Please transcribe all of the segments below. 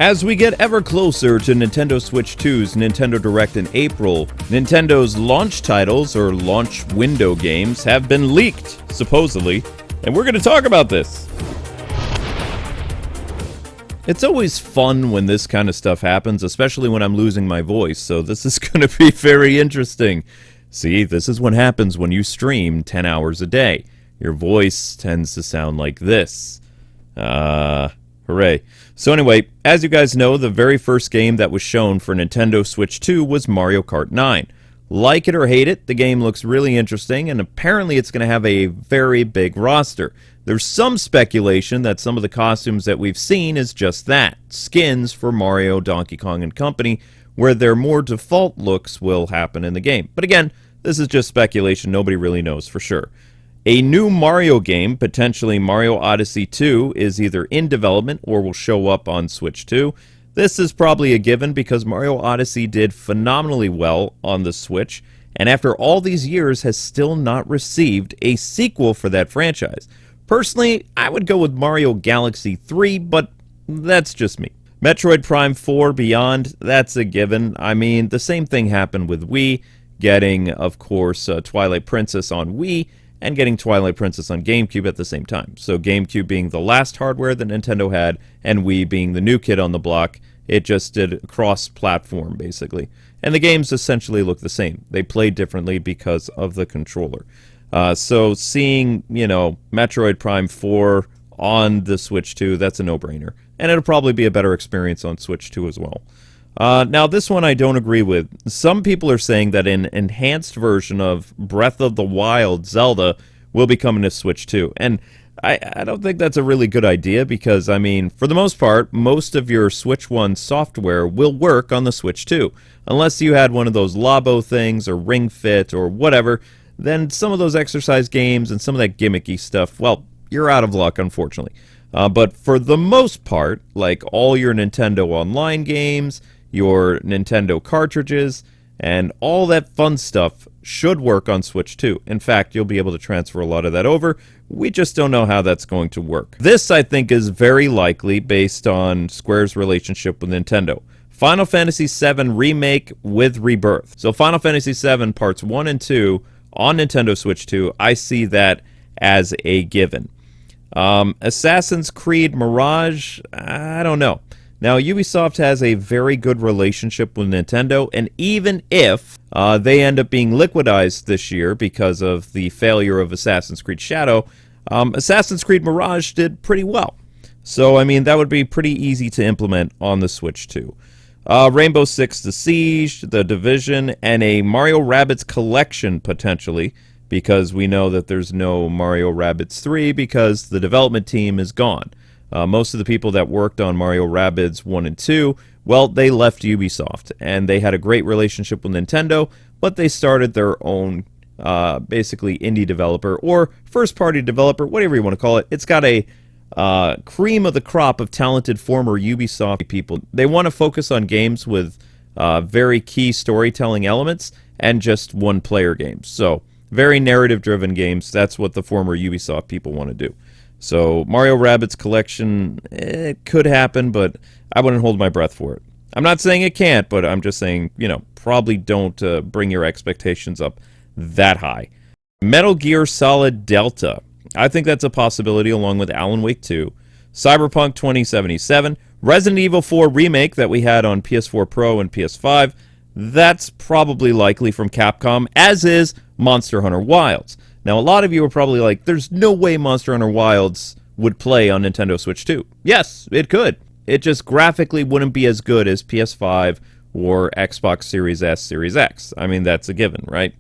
As we get ever closer to Nintendo Switch 2's Nintendo Direct in April, Nintendo's launch titles, or launch window games, have been leaked, supposedly, and we're going to talk about this. It's always fun when this kind of stuff happens, especially when I'm losing my voice, so this is going to be very interesting. See, this is what happens when you stream 10 hours a day. Your voice tends to sound like this. Hooray. So anyway, as you guys know, the very first game that was shown for Nintendo Switch 2 was Mario Kart 9. Like it or hate it, the game looks really interesting, and apparently it's going to have a very big roster. There's some speculation that some of the costumes that we've seen is just that, skins for Mario, Donkey Kong, and company, where their more default looks will happen in the game. But again, this is just speculation, nobody really knows for sure. A new Mario game, potentially Mario Odyssey 2, is either in development or will show up on Switch 2. This is probably a given because Mario Odyssey did phenomenally well on the Switch, and after all these years has still not received a sequel for that franchise. Personally, I would go with Mario Galaxy 3, but that's just me. Metroid Prime 4 Beyond, that's a given. I mean, the same thing happened with Wii, getting, of course, Twilight Princess on Wii, and getting Twilight Princess on GameCube at the same time. So GameCube being the last hardware that Nintendo had, and Wii being the new kid on the block, it just did cross-platform, basically. And the games essentially look the same. They play differently because of the controller. So seeing, Metroid Prime 4 on the Switch 2, that's a no-brainer. And it'll probably be a better experience on Switch 2 as well. Now, this one I don't agree with. Some people are saying that an enhanced version of Breath of the Wild Zelda will be coming to Switch 2. And I don't think that's a really good idea because, I mean, for the most part, most of your Switch 1 software will work on the Switch 2. Unless you had one of those Labo things or Ring Fit or whatever, then some of those exercise games and some of that gimmicky stuff, well, you're out of luck, unfortunately. But for the most part, like all your Nintendo Online games, your Nintendo cartridges, and all that fun stuff should work on Switch 2. In fact, you'll be able to transfer a lot of that over. We just don't know how that's going to work. This, I think, is very likely based on Square's relationship with Nintendo. Final Fantasy VII Remake with Rebirth. So Final Fantasy VII Parts 1 and 2 on Nintendo Switch 2, I see that as a given. Assassin's Creed Mirage, I don't know. Now, Ubisoft has a very good relationship with Nintendo, and even if they end up being liquidized this year because of the failure of Assassin's Creed Shadow, Assassin's Creed Mirage did pretty well. So, I mean, that would be pretty easy to implement on the Switch, too. Rainbow Six The Siege, The Division, and a Mario Rabbids collection, potentially, because we know that there's no Mario Rabbids 3 because the development team is gone. Most of the people that worked on Mario Rabbids 1 and 2, well, they left Ubisoft, and they had a great relationship with Nintendo, but they started their own, basically, indie developer, or first-party developer, whatever you want to call it. It's got a cream of the crop of talented former Ubisoft people. They want to focus on games with very key storytelling elements and just one-player games. So, very narrative-driven games, that's what the former Ubisoft people want to do. So, Mario Rabbids collection, it could happen, but I wouldn't hold my breath for it. I'm not saying it can't, but I'm just saying, probably don't bring your expectations up that high. Metal Gear Solid Delta. I think that's a possibility along with Alan Wake 2. Cyberpunk 2077. Resident Evil 4 Remake that we had on PS4 Pro and PS5. That's probably likely from Capcom, as is Monster Hunter Wilds. Now, a lot of you are probably like, there's no way Monster Hunter Wilds would play on Nintendo Switch 2. Yes, it could. It just graphically wouldn't be as good as PS5 or Xbox Series S, Series X. I mean, that's a given, right?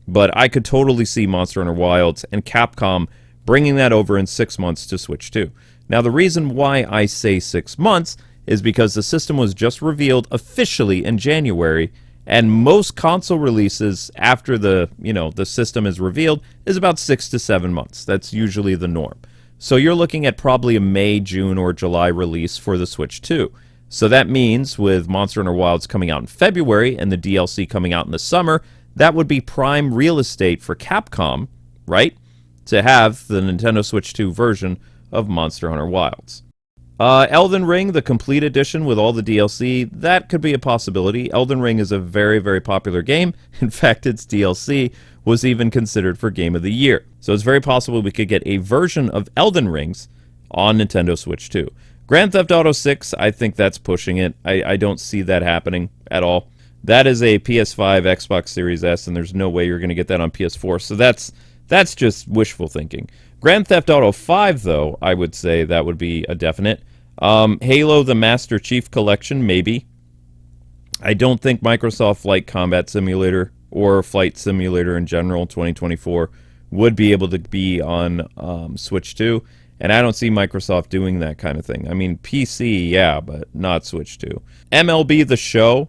But I could totally see Monster Hunter Wilds and Capcom bringing that over in 6 months to Switch 2. Now, the reason why I say 6 months is because the system was just revealed officially in January, and most console releases after the system is revealed is about 6 to 7 months. That's usually the norm. So you're looking at probably a May, June, or July release for the Switch 2. So that means with Monster Hunter Wilds coming out in February and the DLC coming out in the summer, that would be prime real estate for Capcom, right, to have the Nintendo Switch 2 version of Monster Hunter Wilds. Elden Ring, the complete edition with all the DLC, that could be a possibility. Elden Ring is a very, very popular game. In fact, its DLC was even considered for Game of the Year. So it's very possible we could get a version of Elden Rings on Nintendo Switch 2. Grand Theft Auto 6, I think that's pushing it. I don't see that happening at all. That is a PS5, Xbox Series S, and there's no way you're going to get that on PS4. So that's just wishful thinking. Grand Theft Auto 5, though, I would say that would be a definite. Halo, the Master Chief Collection, maybe. I don't think Microsoft Flight Combat Simulator or Flight Simulator in general 2024 would be able to be on Switch 2, and I don't see Microsoft doing that kind of thing. I mean, PC, yeah, but not Switch 2. MLB The Show,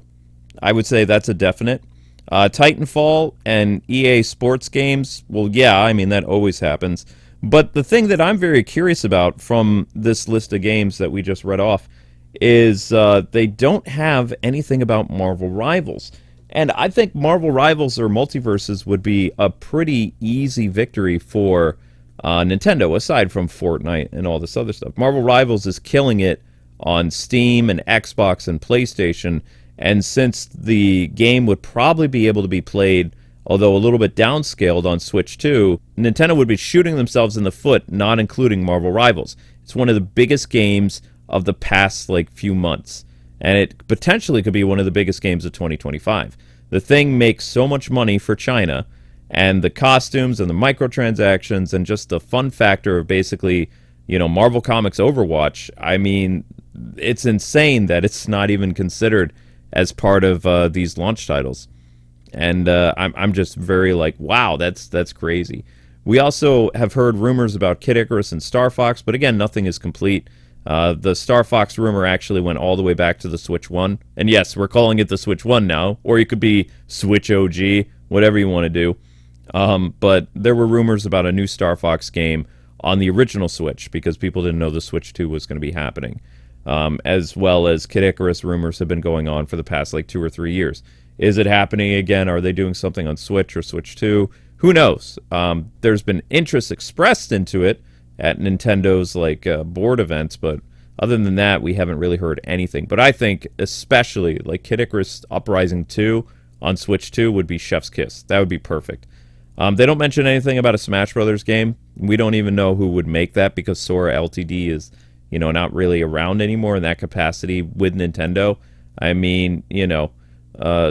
I would say that's a definite. Titanfall and EA Sports games, well, yeah, I mean, that always happens. But the thing that I'm very curious about from this list of games that we just read off is they don't have anything about Marvel Rivals. And I think Marvel Rivals or Multiverses would be a pretty easy victory for Nintendo, aside from Fortnite and all this other stuff. Marvel Rivals is killing it on Steam and Xbox and PlayStation, and since the game would probably be able to be played, although a little bit downscaled on Switch 2, Nintendo would be shooting themselves in the foot not including Marvel Rivals. It's one of the biggest games of the past few months, and it potentially could be one of the biggest games of 2025. The thing makes so much money for China, and the costumes and the microtransactions and just the fun factor of basically, Marvel Comics Overwatch, I mean, it's insane that it's not even considered as part of these launch titles. And I'm just very wow, that's crazy. We also have heard rumors about Kid Icarus and Star Fox, but again, nothing is complete. The Star Fox rumor actually went all the way back to the Switch 1. And yes, we're calling it the Switch 1 now, or you could be Switch OG, whatever you want to do. But there were rumors about a new Star Fox game on the original Switch because people didn't know the Switch 2 was going to be happening. As well as Kid Icarus rumors have been going on for the past 2 or 3 years. Is it happening again? Are they doing something on Switch or Switch 2? Who knows? There's been interest expressed into it at Nintendo's board events, but other than that, we haven't really heard anything. But I think especially Kid Icarus Uprising 2 on Switch 2 would be chef's kiss. That would be perfect. They don't mention anything about a Smash Brothers game. We don't even know who would make that because Sora Ltd is not really around anymore in that capacity with Nintendo. I mean,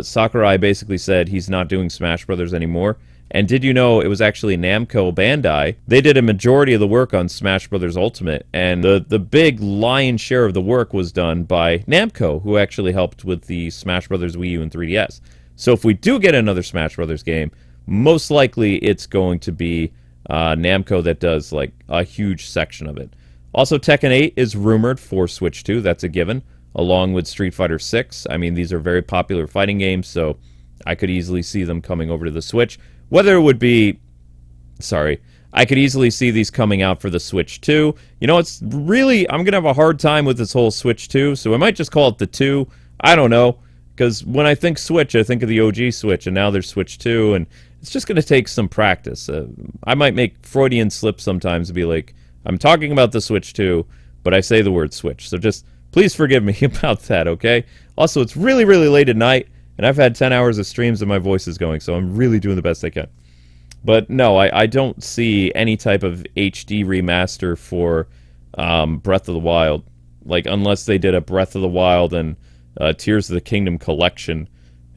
Sakurai basically said he's not doing Smash Brothers anymore. And did you know it was actually Namco Bandai? They did a majority of the work on Smash Brothers Ultimate, and the big lion's share of the work was done by Namco, who actually helped with the Smash Brothers Wii U and 3DS. So if we do get another Smash Brothers game, most likely it's going to be Namco that does a huge section of it. Also, Tekken 8 is rumored for Switch 2. That's a given, along with Street Fighter 6. I mean, these are very popular fighting games, so I could easily see them coming over to the Switch. Whether it would be... I could easily see these coming out for the Switch 2. It's really... I'm going to have a hard time with this whole Switch 2, so I might just call it the 2. I don't know, because when I think Switch, I think of the OG Switch, and now there's Switch 2, and it's just going to take some practice. I might make Freudian slips sometimes and be like, I'm talking about the Switch 2, but I say the word Switch. So just please forgive me about that, okay? Also, it's really, really late at night, and I've had 10 hours of streams and my voice is going, so I'm really doing the best I can. But no, I don't see any type of HD remaster for Breath of the Wild. Unless they did a Breath of the Wild and Tears of the Kingdom collection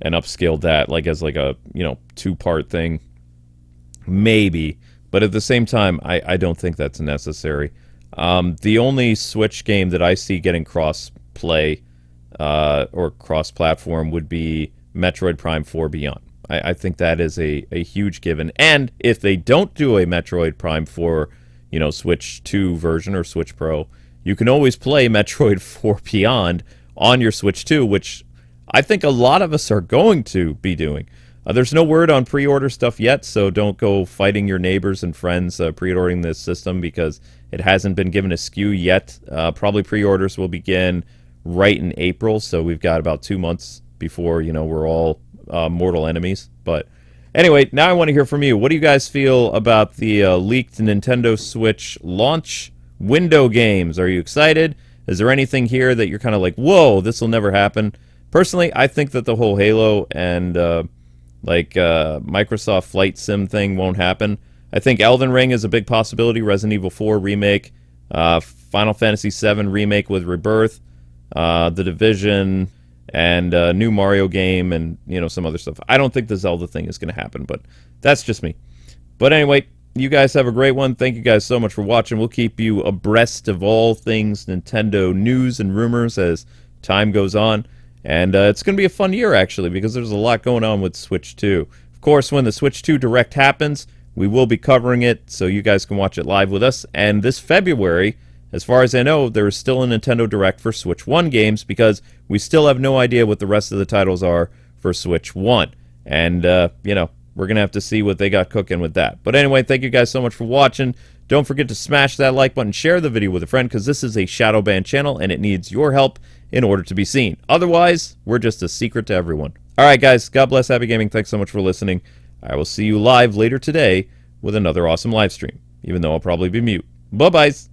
and upscaled that, as a, two-part thing. Maybe. But at the same time, I don't think that's necessary. The only Switch game that I see getting cross-play or cross-platform would be Metroid Prime 4 Beyond. I think that is a huge given. And if they don't do a Metroid Prime 4, Switch 2 version or Switch Pro, you can always play Metroid 4 Beyond on your Switch 2, which I think a lot of us are going to be doing. There's no word on pre-order stuff yet, so don't go fighting your neighbors and friends pre-ordering this system because it hasn't been given a SKU yet. Probably pre-orders will begin right in April, so we've got about 2 months before, we're all mortal enemies. But anyway, now I want to hear from you. What do you guys feel about the leaked Nintendo Switch launch window games? Are you excited? Is there anything here that you're kind of like, whoa, this will never happen? Personally, I think that the whole Halo and Microsoft Flight Sim thing won't happen. I think Elden Ring is a big possibility. Resident Evil 4 remake, Final Fantasy 7 remake with Rebirth, The Division, and a new Mario game, and some other stuff. I don't think the Zelda thing is going to happen, but that's just me. But anyway, you guys have a great one. Thank you guys so much for watching. We'll keep you abreast of all things Nintendo news and rumors as time goes on. And it's going to be a fun year, actually, because there's a lot going on with Switch 2. Of course, when the Switch 2 Direct happens, we will be covering it, so you guys can watch it live with us. And this February, as far as I know, there is still a Nintendo Direct for Switch 1 games, because we still have no idea what the rest of the titles are for Switch 1. And, we're going to have to see what they got cooking with that. But anyway, thank you guys so much for watching. Don't forget to smash that like button, share the video with a friend, because this is a shadow banned channel, and it needs your help in order to be seen. Otherwise, we're just a secret to everyone. Alright guys, God bless, happy gaming, thanks so much for listening. I will see you live later today with another awesome live stream, even though I'll probably be mute. Bye-byes!